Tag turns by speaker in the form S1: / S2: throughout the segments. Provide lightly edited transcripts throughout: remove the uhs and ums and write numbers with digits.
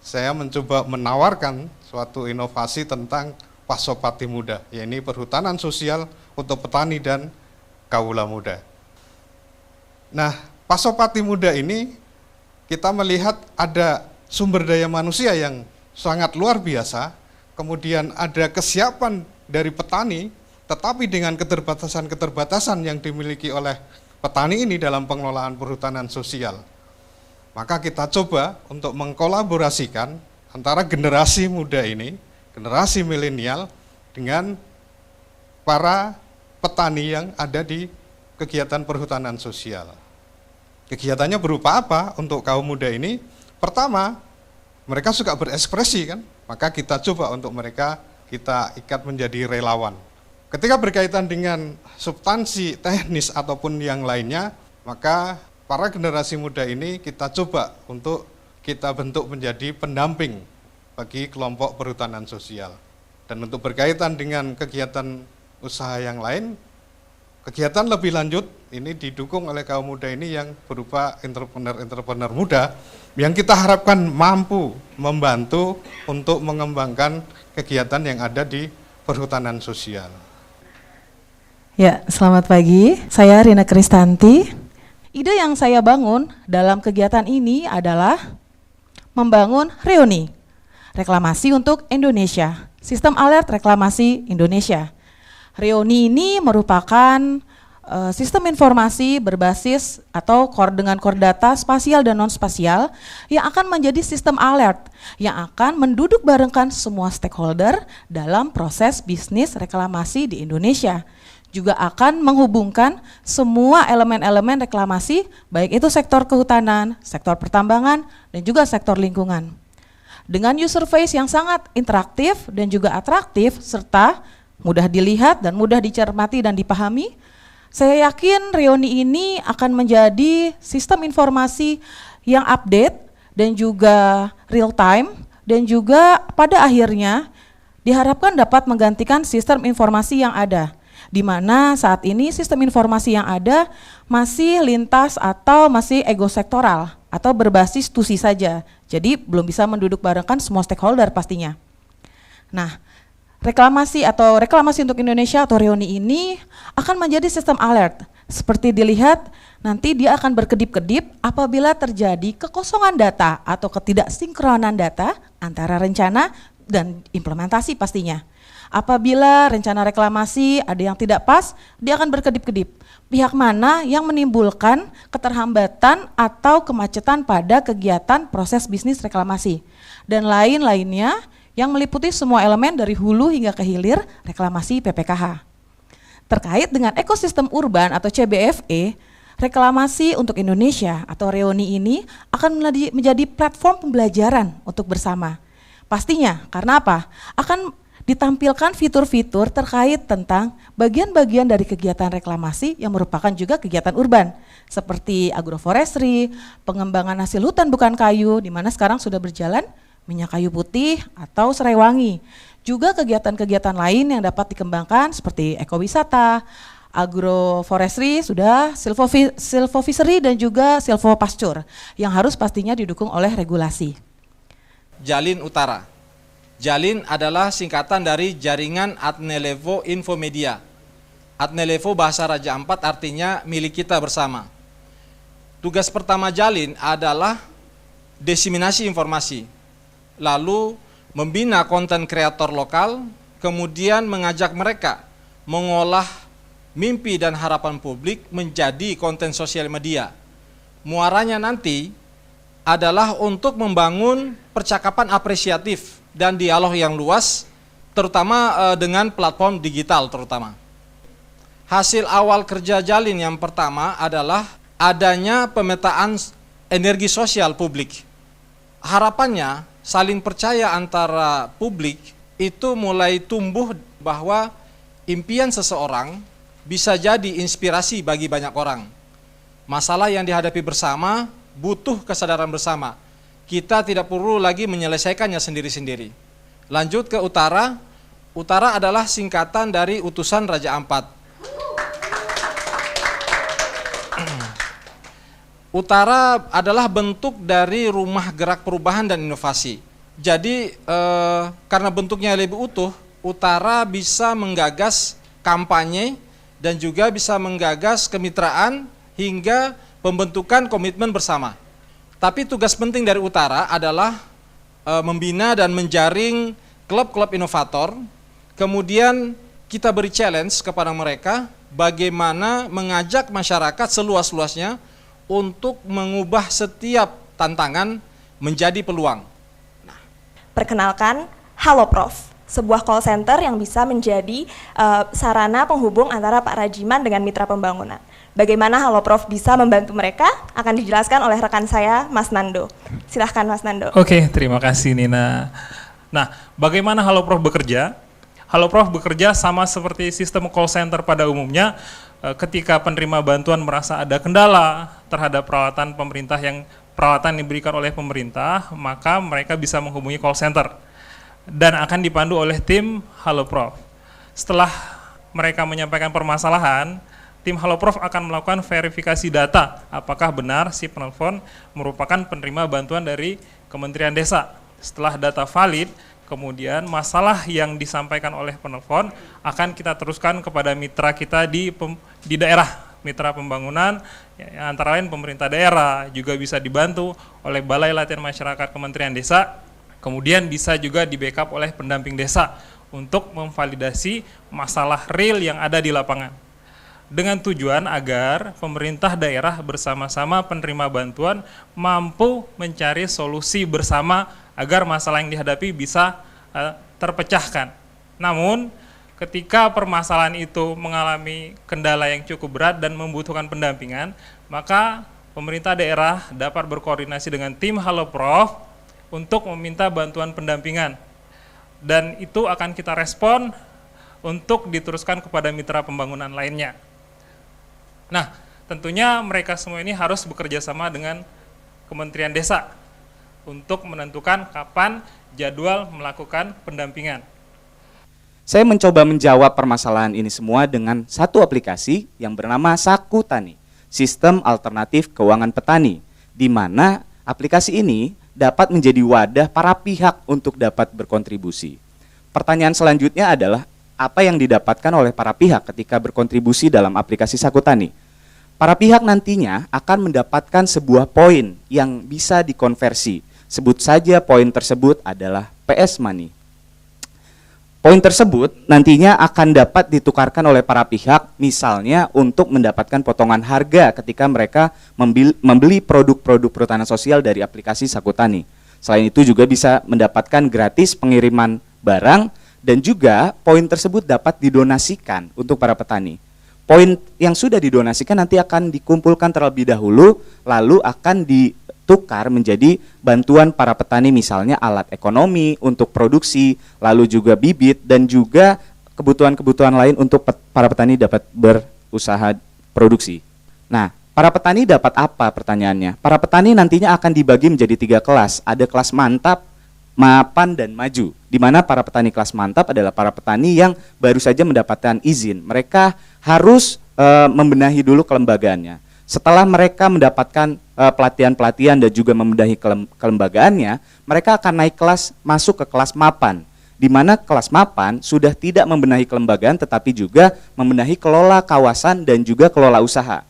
S1: saya mencoba menawarkan suatu inovasi tentang Pasopati Muda, yaitu perhutanan sosial untuk petani dan kaula muda. Nah, Pasopati Muda ini kita melihat ada sumber daya manusia yang sangat luar biasa, kemudian ada kesiapan dari petani, tetapi dengan keterbatasan-keterbatasan yang dimiliki oleh petani ini dalam pengelolaan perhutanan sosial. Maka kita coba untuk mengkolaborasikan antara generasi muda ini, generasi milenial, dengan para petani yang ada di kegiatan perhutanan sosial. Kegiatannya berupa apa untuk kaum muda ini? Pertama, mereka suka berekspresi kan, maka kita coba untuk mereka kita ikat menjadi relawan. Ketika berkaitan dengan substansi teknis ataupun yang lainnya, maka para generasi muda ini kita coba untuk kita bentuk menjadi pendamping bagi kelompok perhutanan sosial. Dan untuk berkaitan dengan kegiatan usaha yang lain, kegiatan lebih lanjut ini didukung oleh kaum muda ini yang berupa entrepreneur-entrepreneur muda yang kita harapkan mampu membantu untuk mengembangkan kegiatan yang ada di perhutanan sosial.
S2: Ya, selamat pagi. Saya Rina Kristanti. Ide yang saya bangun dalam kegiatan ini adalah membangun Reoni, reklamasi untuk Indonesia, sistem alert reklamasi Indonesia. Reoni ini merupakan sistem informasi berbasis atau dengan core data spasial dan non-spasial yang akan menjadi sistem alert yang akan menduduk barengkan semua stakeholder dalam proses bisnis reklamasi di Indonesia. Juga akan menghubungkan semua elemen-elemen reklamasi, baik itu sektor kehutanan, sektor pertambangan, dan juga sektor lingkungan. Dengan user face yang sangat interaktif dan juga atraktif, serta mudah dilihat dan mudah dicermati dan dipahami, saya yakin Reoni ini akan menjadi sistem informasi yang update dan juga real time, dan juga pada akhirnya diharapkan dapat menggantikan sistem informasi yang ada, di mana saat ini sistem informasi yang ada masih lintas atau masih egosektoral atau berbasis tusi saja. Jadi belum bisa menduduk barengkan semua stakeholder pastinya. Nah, reklamasi untuk Indonesia atau Reoni ini akan menjadi sistem alert. Seperti dilihat, nanti dia akan berkedip-kedip apabila terjadi kekosongan data atau ketidaksinkronan data antara rencana dan implementasi pastinya. Apabila rencana reklamasi ada yang tidak pas, dia akan berkedip-kedip. Pihak mana yang menimbulkan keterhambatan atau kemacetan pada kegiatan proses bisnis reklamasi, dan lain-lainnya yang meliputi semua elemen dari hulu hingga ke hilir reklamasi PPKH. Terkait dengan ekosistem urban atau CBFE, reklamasi untuk Indonesia atau Reoni ini akan menjadi platform pembelajaran untuk bersama. Pastinya, karena apa? Akan ditampilkan fitur-fitur terkait tentang bagian-bagian dari kegiatan reklamasi yang merupakan juga kegiatan urban, seperti agroforestry, pengembangan hasil hutan bukan kayu, di mana sekarang sudah berjalan minyak kayu putih atau serai wangi. Juga kegiatan-kegiatan lain yang dapat dikembangkan seperti ekowisata, agroforestry, sudah silvofishery dan juga silvopasture yang harus pastinya didukung oleh regulasi.
S3: Jalin Utara. Jalin adalah singkatan dari Jaringan Adnelevo Infomedia. Adnelevo bahasa Raja Ampat artinya milik kita bersama. Tugas pertama Jalin adalah diseminasi informasi, lalu membina konten kreator lokal, kemudian mengajak mereka mengolah mimpi dan harapan publik menjadi konten sosial media. Muaranya nanti adalah untuk membangun percakapan apresiatif dan dialog yang luas, terutama dengan platform digital terutama. Hasil awal kerja Jalin yang pertama adalah adanya pemetaan energi sosial publik. Harapannya saling percaya antara publik itu mulai tumbuh bahwa impian seseorang bisa jadi inspirasi bagi banyak orang. Masalah yang dihadapi bersama butuh kesadaran bersama. Kita tidak perlu lagi menyelesaikannya sendiri-sendiri. Lanjut ke Utara. Utara adalah singkatan dari Utusan Raja Ampat. Utara adalah bentuk dari rumah gerak perubahan dan inovasi. Jadi karena bentuknya lebih utuh, Utara bisa menggagas kampanye dan juga bisa menggagas kemitraan hingga pembentukan komitmen bersama. Tapi tugas penting dari Utara adalah membina dan menjaring klub-klub inovator. Kemudian kita beri challenge kepada mereka bagaimana mengajak masyarakat seluas-luasnya untuk mengubah setiap tantangan menjadi peluang.
S4: Perkenalkan, Halo Prof, sebuah call center yang bisa menjadi sarana penghubung antara Pak Rajiman dengan mitra pembangunan. Bagaimana Halo Prof bisa membantu mereka akan dijelaskan oleh rekan saya, Mas Nando. Silahkan Mas Nando.
S5: Oke, terima kasih Nina. Nah, bagaimana Halo Prof bekerja? Halo Prof bekerja sama seperti sistem call center pada umumnya. Ketika penerima bantuan merasa ada kendala terhadap peralatan diberikan oleh pemerintah, maka mereka bisa menghubungi call center dan akan dipandu oleh tim Halo Prof. Setelah mereka menyampaikan permasalahan, tim Halo Prof akan melakukan verifikasi data apakah benar si penelpon merupakan penerima bantuan dari Kementerian Desa. Setelah data valid, kemudian masalah yang disampaikan oleh penelpon akan kita teruskan kepada mitra kita di daerah, mitra pembangunan, ya, antara lain pemerintah daerah, juga bisa dibantu oleh Balai Latihan Masyarakat Kementerian Desa, kemudian bisa juga di backup oleh pendamping desa untuk memvalidasi masalah real yang ada di lapangan. Dengan tujuan agar pemerintah daerah bersama-sama penerima bantuan mampu mencari solusi bersama agar masalah yang dihadapi bisa terpecahkan. Namun, ketika permasalahan itu mengalami kendala yang cukup berat dan membutuhkan pendampingan, maka pemerintah daerah dapat berkoordinasi dengan tim Halo Prof untuk meminta bantuan pendampingan. Dan itu akan kita respon untuk diteruskan kepada mitra pembangunan lainnya. Nah, tentunya mereka semua ini harus bekerja sama dengan Kementerian Desa untuk menentukan kapan jadwal melakukan pendampingan.
S6: Saya mencoba menjawab permasalahan ini semua dengan satu aplikasi yang bernama Saku Tani, Sistem Alternatif Keuangan Petani, di mana aplikasi ini dapat menjadi wadah para pihak untuk dapat berkontribusi. Pertanyaan selanjutnya adalah, apa yang didapatkan oleh para pihak ketika berkontribusi dalam aplikasi Saku Tani? Para pihak nantinya akan mendapatkan sebuah poin yang bisa dikonversi. Sebut saja poin tersebut adalah PS Money. Poin tersebut nantinya akan dapat ditukarkan oleh para pihak, misalnya untuk mendapatkan potongan harga ketika mereka membeli produk-produk perhutanan sosial dari aplikasi Saku Tani. Selain itu juga bisa mendapatkan gratis pengiriman barang, dan juga poin tersebut dapat didonasikan untuk para petani. Poin yang sudah didonasikan nanti akan dikumpulkan terlebih dahulu, lalu akan ditukar menjadi bantuan para petani, misalnya alat ekonomi untuk produksi, lalu juga bibit, dan juga kebutuhan-kebutuhan lain untuk para petani dapat berusaha produksi. Nah, para petani dapat apa pertanyaannya? Para petani nantinya akan dibagi menjadi 3 kelas. Ada kelas mantap, mapan, dan maju. Di mana para petani kelas mantap adalah para petani yang baru saja mendapatkan izin. Mereka harus membenahi dulu kelembagaannya. Setelah mereka mendapatkan pelatihan-pelatihan dan juga membenahi kelembagaannya, mereka akan naik kelas masuk ke kelas mapan. Di mana kelas mapan sudah tidak membenahi kelembagaan tetapi juga membenahi kelola kawasan dan juga kelola usaha.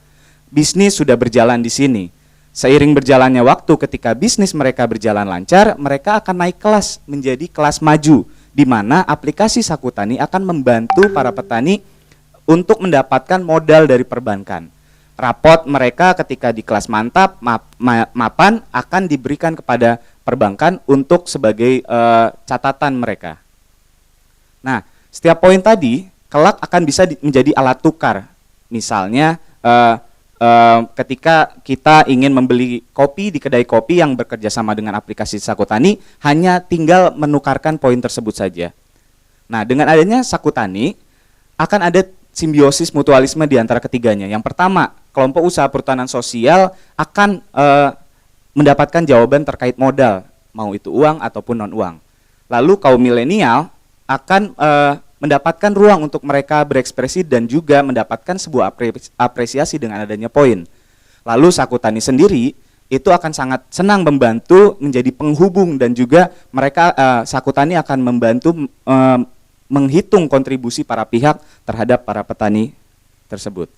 S6: Bisnis sudah berjalan di sini. Seiring berjalannya waktu, ketika bisnis mereka berjalan lancar, mereka akan naik kelas menjadi kelas maju, di mana aplikasi Saku Tani akan membantu para petani untuk mendapatkan modal dari perbankan. Rapot mereka ketika di kelas mantap, mapan akan diberikan kepada perbankan untuk sebagai catatan mereka. Nah, setiap poin tadi kelak akan bisa menjadi alat tukar. Misalnya ketika kita ingin membeli kopi di kedai kopi yang bekerja sama dengan aplikasi Saku Tani, hanya tinggal menukarkan poin tersebut saja. Nah, dengan adanya Saku Tani akan ada simbiosis mutualisme di antara ketiganya. Yang pertama, kelompok usaha perhutanan sosial akan mendapatkan jawaban terkait modal, mau itu uang ataupun non-uang. Lalu kaum milenial akan mendapatkan ruang untuk mereka berekspresi dan juga mendapatkan sebuah apresiasi dengan adanya poin. Lalu Saku Tani sendiri itu akan sangat senang membantu menjadi penghubung, dan juga mereka Saku Tani akan membantu menghitung kontribusi para pihak terhadap para petani tersebut.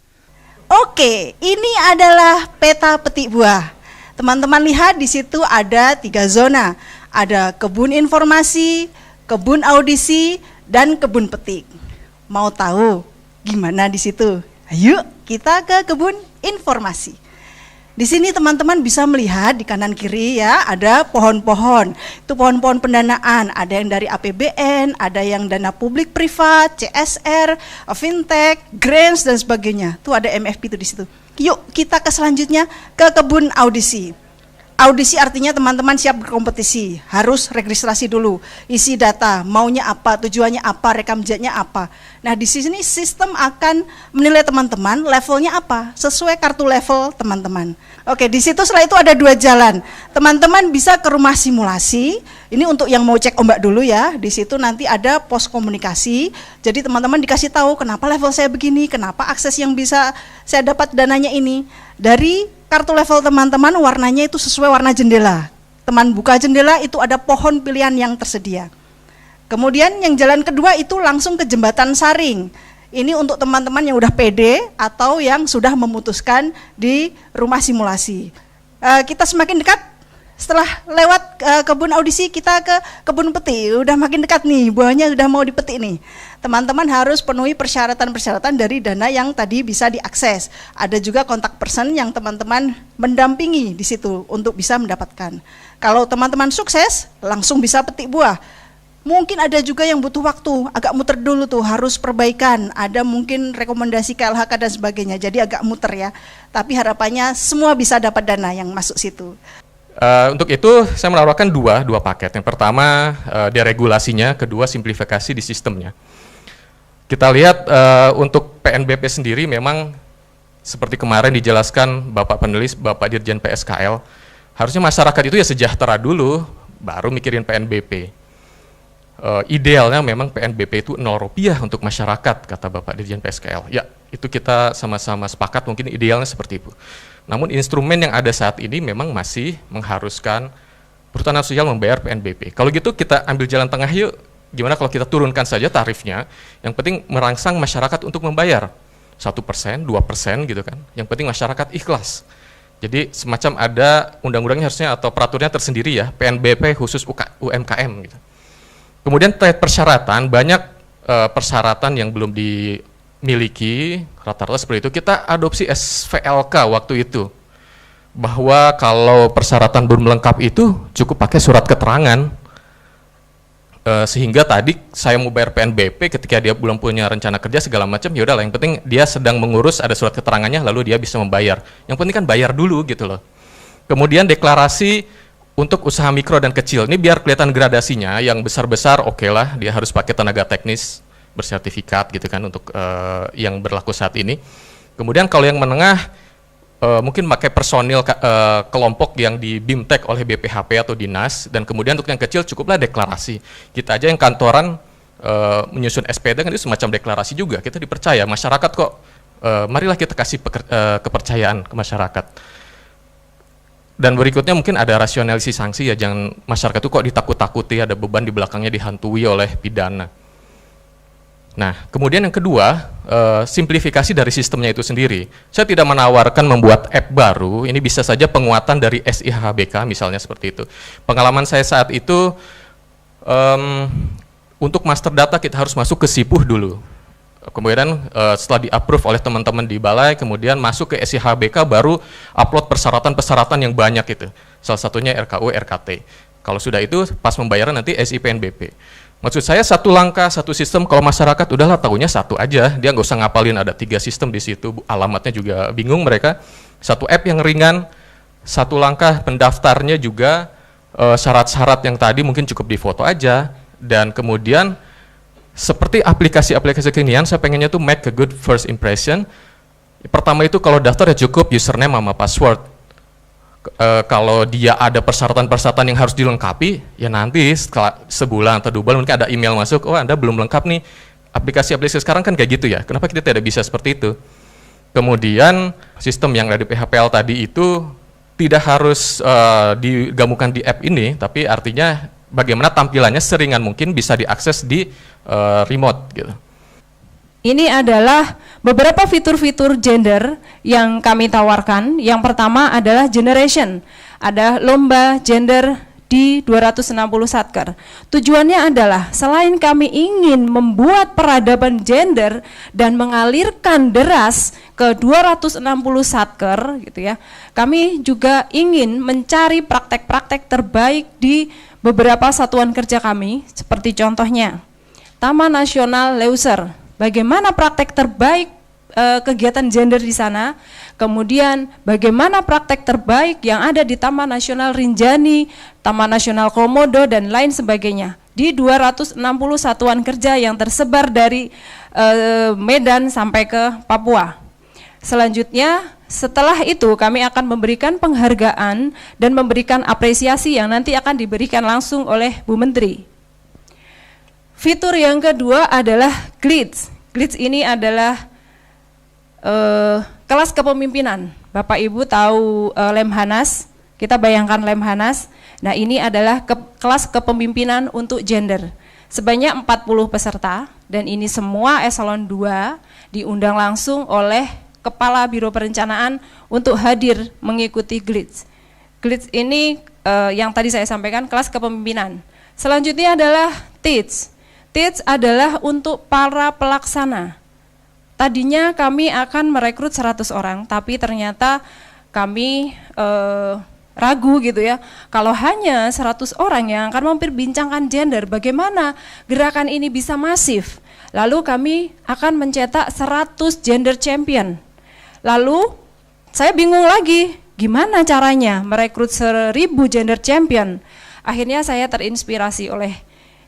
S7: Oke, ini adalah peta petik buah. Teman-teman lihat di situ ada 3 zona. Ada kebun informasi, kebun audisi, dan kebun petik. Mau tahu gimana di situ? Ayo kita ke kebun informasi. Di sini teman-teman bisa melihat di kanan kiri ya, ada pohon-pohon. Itu pohon-pohon pendanaan, ada yang dari APBN, ada yang dana publik privat, CSR, fintech, grants dan sebagainya. Tuh ada MFP itu di situ. Yuk kita ke selanjutnya ke kebun audisi. Audisi artinya teman-teman siap berkompetisi, harus registrasi dulu, isi data, maunya apa, tujuannya apa, rekam jejaknya apa. Nah di sini sistem akan menilai teman-teman levelnya apa, sesuai kartu level teman-teman. Oke, di situ setelah itu ada 2 jalan. Teman-teman bisa ke rumah simulasi, ini untuk yang mau cek ombak dulu ya, di situ nanti ada pos komunikasi, jadi teman-teman dikasih tahu kenapa level saya begini, kenapa akses yang bisa saya dapat dananya ini. Dari kartu level teman-teman warnanya itu sesuai warna jendela. Teman buka jendela itu ada pohon pilihan yang tersedia. Kemudian yang jalan kedua itu langsung ke jembatan saring. Ini untuk teman-teman yang udah pede atau yang sudah memutuskan di rumah simulasi. Kita semakin dekat, setelah lewat kebun audisi kita ke kebun petik, udah makin dekat nih, buahnya sudah mau dipetik nih. Teman-teman harus penuhi persyaratan-persyaratan dari dana yang tadi bisa diakses. Ada juga kontak person yang teman-teman mendampingi di situ untuk bisa mendapatkan. Kalau teman-teman sukses, langsung bisa petik buah. Mungkin ada juga yang butuh waktu, agak muter dulu tuh, harus perbaikan. Ada mungkin rekomendasi KLHK dan sebagainya, jadi agak muter ya. Tapi harapannya semua bisa dapat dana yang masuk situ.
S8: Untuk itu saya menawarkan dua paket. Yang pertama deregulasinya, kedua simplifikasi di sistemnya. Kita lihat untuk PNBP sendiri memang seperti kemarin dijelaskan Bapak penulis, Bapak Dirjen PSKL, harusnya masyarakat itu ya sejahtera dulu, baru mikirin PNBP. Idealnya memang PNBP itu Rp0 untuk masyarakat, kata Bapak Dirjen PSKL. Ya, itu kita sama-sama sepakat, mungkin idealnya seperti itu. Namun instrumen yang ada saat ini memang masih mengharuskan Perhutanan Sosial membayar PNBP. Kalau gitu kita ambil jalan tengah yuk. Gimana kalau kita turunkan saja tarifnya, yang penting merangsang masyarakat untuk membayar 1%, 2% gitu kan. Yang penting masyarakat ikhlas. Jadi semacam ada undang-undangnya harusnya atau peraturannya tersendiri ya, PNBP khusus UMKM gitu. Kemudian terkait persyaratan, banyak persyaratan yang belum dimiliki, rata-rata seperti itu. Kita adopsi SVLK waktu itu, bahwa kalau persyaratan belum lengkap itu cukup pakai surat keterangan. Sehingga tadi saya mau bayar PNBP ketika dia belum punya rencana kerja segala macam, ya udahlah yang penting dia sedang mengurus, ada surat keterangannya lalu dia bisa membayar. Yang penting kan bayar dulu gitu loh. Kemudian deklarasi untuk usaha mikro dan kecil, ini biar kelihatan gradasinya. Yang besar-besar oke lah, dia harus pakai tenaga teknis bersertifikat gitu kan untuk yang berlaku saat ini. Kemudian kalau yang menengah mungkin pakai personil kelompok yang di BIMTEK oleh BPHP atau dinas, dan kemudian untuk yang kecil cukuplah deklarasi. Kita aja yang kantoran menyusun SPD kan itu semacam deklarasi juga, kita dipercaya, masyarakat kok, marilah kita kasih kepercayaan ke masyarakat. Dan berikutnya mungkin ada rasionalisasi sanksi ya, jangan masyarakat itu kok ditakut-takuti, ada beban di belakangnya dihantui oleh pidana. Nah, kemudian yang kedua, simplifikasi dari sistemnya itu sendiri. Saya tidak menawarkan membuat app baru, ini bisa saja penguatan dari SIHBK misalnya seperti itu. Pengalaman saya saat itu, untuk master data kita harus masuk ke SIPUH dulu. Kemudian setelah di-approve oleh teman-teman di balai, kemudian masuk ke SIHBK baru upload persyaratan-persyaratan yang banyak itu. Salah satunya RKU, RKT. Kalau sudah itu pas pembayaran nanti SIPNBP. Maksud saya satu langkah, satu sistem, kalau masyarakat udahlah tahunya satu aja, dia nggak usah ngapalin ada 3 sistem di situ, alamatnya juga bingung mereka. Satu app yang ringan, satu langkah pendaftarnya juga, syarat-syarat yang tadi mungkin cukup difoto aja, dan kemudian seperti aplikasi-aplikasi kekinian, saya pengennya tuh make a good first impression. Pertama itu kalau daftar ya cukup username sama password. Kalau dia ada persyaratan-persyaratan yang harus dilengkapi, ya nanti setelah sebulan atau 2 bulan mungkin ada email masuk, oh Anda belum lengkap nih, aplikasi-aplikasi sekarang kan kayak gitu ya, kenapa kita tidak bisa seperti itu? Kemudian sistem yang ada di PHPL tadi itu tidak harus digabungkan di app ini, tapi artinya bagaimana tampilannya seringan mungkin bisa diakses di remote gitu.
S9: Ini adalah beberapa fitur-fitur gender yang kami tawarkan. Yang pertama adalah generation. Ada lomba gender di 260 satker. Tujuannya adalah selain kami ingin membuat peradaban gender dan mengalirkan deras ke 260 satker gitu ya. Kami juga ingin mencari praktek-praktek terbaik di beberapa satuan kerja kami, seperti contohnya Taman Nasional Leuser. Bagaimana praktek terbaik kegiatan gender di sana, kemudian bagaimana praktek terbaik yang ada di Taman Nasional Rinjani, Taman Nasional Komodo, dan lain sebagainya di 260 satuan kerja yang tersebar dari Medan sampai ke Papua. Selanjutnya, setelah itu kami akan memberikan penghargaan dan memberikan apresiasi yang nanti akan diberikan langsung oleh Bu Menteri. Fitur yang kedua adalah Glitz. Glitz ini adalah kelas kepemimpinan. Bapak Ibu tahu Lemhanas, kita bayangkan Lemhanas. Nah, ini adalah kelas kepemimpinan untuk gender. Sebanyak 40 peserta dan ini semua eselon 2 diundang langsung oleh Kepala Biro Perencanaan untuk hadir mengikuti Glitz. Glitz ini yang tadi saya sampaikan kelas kepemimpinan. Selanjutnya adalah Teach. Teach adalah untuk para pelaksana. Tadinya kami akan merekrut 100 orang, tapi ternyata kami ragu gitu ya. Kalau hanya 100 orang yang akan memperbincangkan gender, bagaimana gerakan ini bisa masif? Lalu kami akan mencetak 100 gender champion. Lalu saya bingung lagi, gimana caranya merekrut 1000 gender champion? Akhirnya saya terinspirasi oleh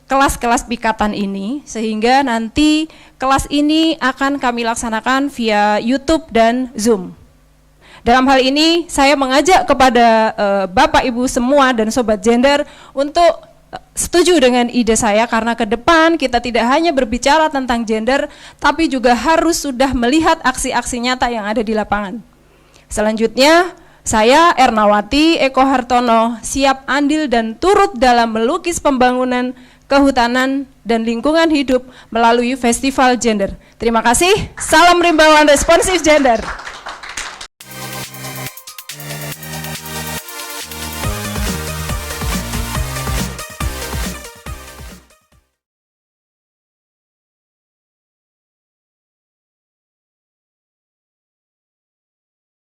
S9: kelas-kelas pikatan ini, sehingga nanti kelas ini akan kami laksanakan via YouTube dan Zoom. Dalam hal ini saya mengajak kepada Bapak Ibu semua dan Sobat Gender untuk setuju dengan ide saya, karena ke depan kita tidak hanya berbicara tentang gender, tapi juga harus sudah melihat aksi-aksi nyata yang ada di lapangan. Selanjutnya, saya Ernawati Eko Hartono siap andil dan turut dalam melukis pembangunan kehutanan dan lingkungan hidup melalui Festival Gender. Terima kasih, salam rimbawan responsif gender.